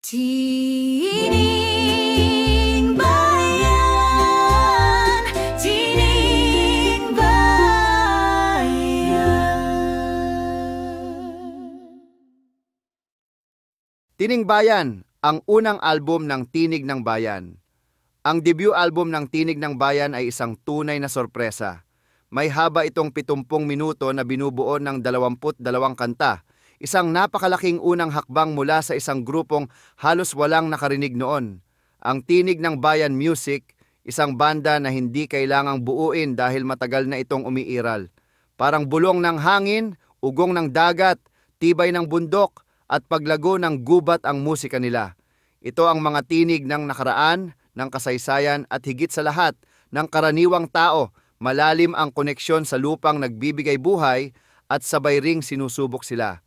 Tining Bayan, Tining Bayan. Tining Bayan, ang unang album ng Tinig ng Bayan. Ang debut album ng Tinig ng Bayan ay isang tunay na sorpresa. May haba itong 70 minuto na binubuo ng 22 kanta. Isang napakalaking unang hakbang mula sa isang grupong halos walang nakarinig noon. Ang Tinig ng Bayan Music, isang banda na hindi kailangang buuin dahil matagal na itong umiiral. Parang bulong ng hangin, ugong ng dagat, tibay ng bundok, at paglago ng gubat ang musika nila. Ito ang mga tinig ng nakaraan, ng kasaysayan at higit sa lahat, ng karaniwang tao. Malalim ang koneksyon sa lupang nagbibigay buhay at sabay ring sinusubok sila.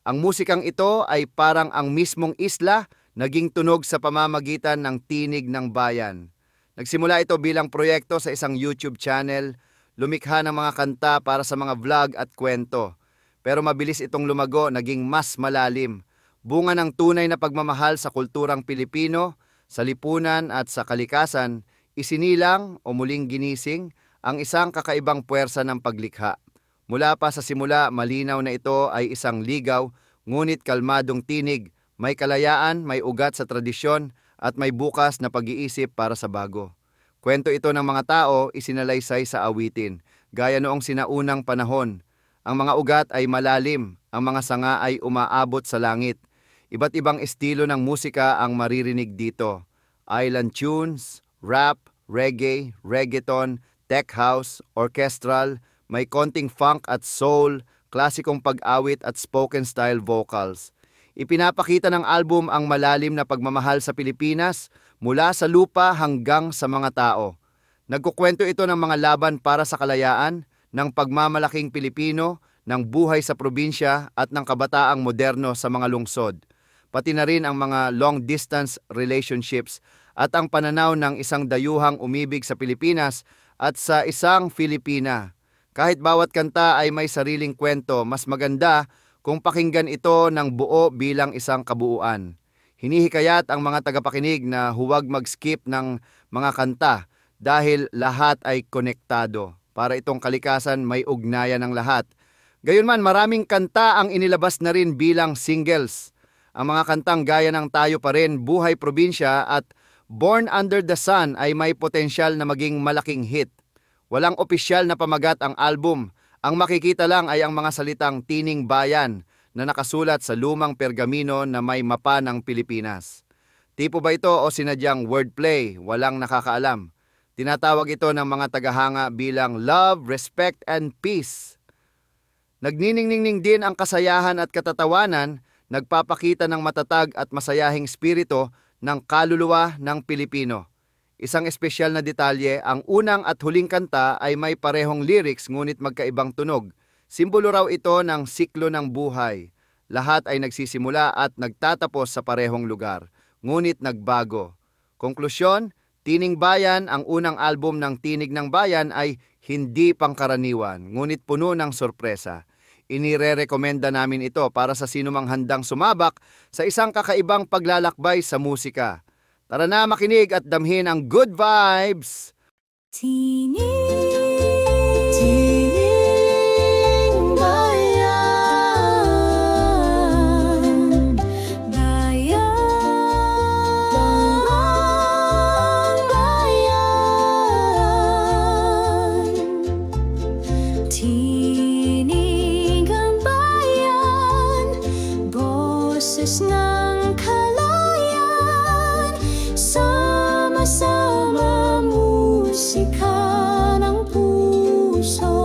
Ang musikang ito ay parang ang mismong isla naging tunog sa pamamagitan ng Tinig ng Bayan. Nagsimula ito bilang proyekto sa isang YouTube channel, lumikha ng mga kanta para sa mga vlog at kwento. Pero mabilis itong lumago, naging mas malalim. Bunga ng tunay na pagmamahal sa kulturang Pilipino, sa lipunan at sa kalikasan, isinilang o muling ginising ang isang kakaibang puwersa ng paglikha. Mula pa sa simula, malinaw na ito ay isang ligaw, ngunit kalmadong tinig, may kalayaan, may ugat sa tradisyon, at may bukas na pag-iisip para sa bago. Kwento ito ng mga tao isinalaysay sa awitin, gaya noong sinaunang panahon. Ang mga ugat ay malalim, ang mga sanga ay umaabot sa langit. Iba't ibang estilo ng musika ang maririnig dito. Island tunes, rap, reggae, reggaeton, tech house, orchestral, may konting funk at soul, klasikong pag-awit at spoken style vocals. Ipinapakita ng album ang malalim na pagmamahal sa Pilipinas mula sa lupa hanggang sa mga tao. Nagkukwento ito ng mga laban para sa kalayaan, ng pagmamalaking Pilipino, ng buhay sa probinsya at ng kabataang moderno sa mga lungsod. Pati na rin ang mga long-distance relationships at ang pananaw ng isang dayuhang umibig sa Pilipinas at sa isang Filipina. Kahit bawat kanta ay may sariling kwento, mas maganda kung pakinggan ito ng buo bilang isang kabuuan. Hinihikayat ang mga tagapakinig na huwag mag-skip ng mga kanta dahil lahat ay konektado. Para itong kalikasan may ugnayan ng lahat. Gayunman, maraming kanta ang inilabas na rin bilang singles. Ang mga kantang gaya ng Tayo Pa Rin, Buhay Probinsya at Born Under the Sun ay may potensyal na maging malaking hit. Walang opisyal na pamagat ang album. Ang makikita lang ay ang mga salitang Tining Bayan na nakasulat sa lumang pergamino na may mapa ng Pilipinas. Tipo ba ito o sinadyang wordplay? Walang nakakaalam. Tinatawag ito ng mga tagahanga bilang love, respect, and peace. Nagniningning din ang kasayahan at katatawanan, nagpapakita ng matatag at masayahing spirito ng kaluluwa ng Pilipino. Isang espesyal na detalye, ang unang at huling kanta ay may parehong lyrics ngunit magkaibang tunog. Simbolo raw ito ng siklo ng buhay. Lahat ay nagsisimula at nagtatapos sa parehong lugar, ngunit nagbago. Konklusyon, Tining Bayan, ang unang album ng Tinig ng Bayan ay hindi pangkaraniwan, ngunit puno ng sorpresa. Inire-rekomenda namin ito para sa sinumang handang sumabak sa isang kakaibang paglalakbay sa musika. Tara na makinig at damhin ang good vibes! Tining Bayan, Bayan, Bayan. Tinig ang bayan, boses ng kalayan, sama-sama musika ng puso.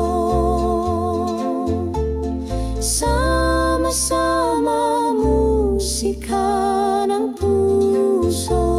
Sama-sama musika ng puso.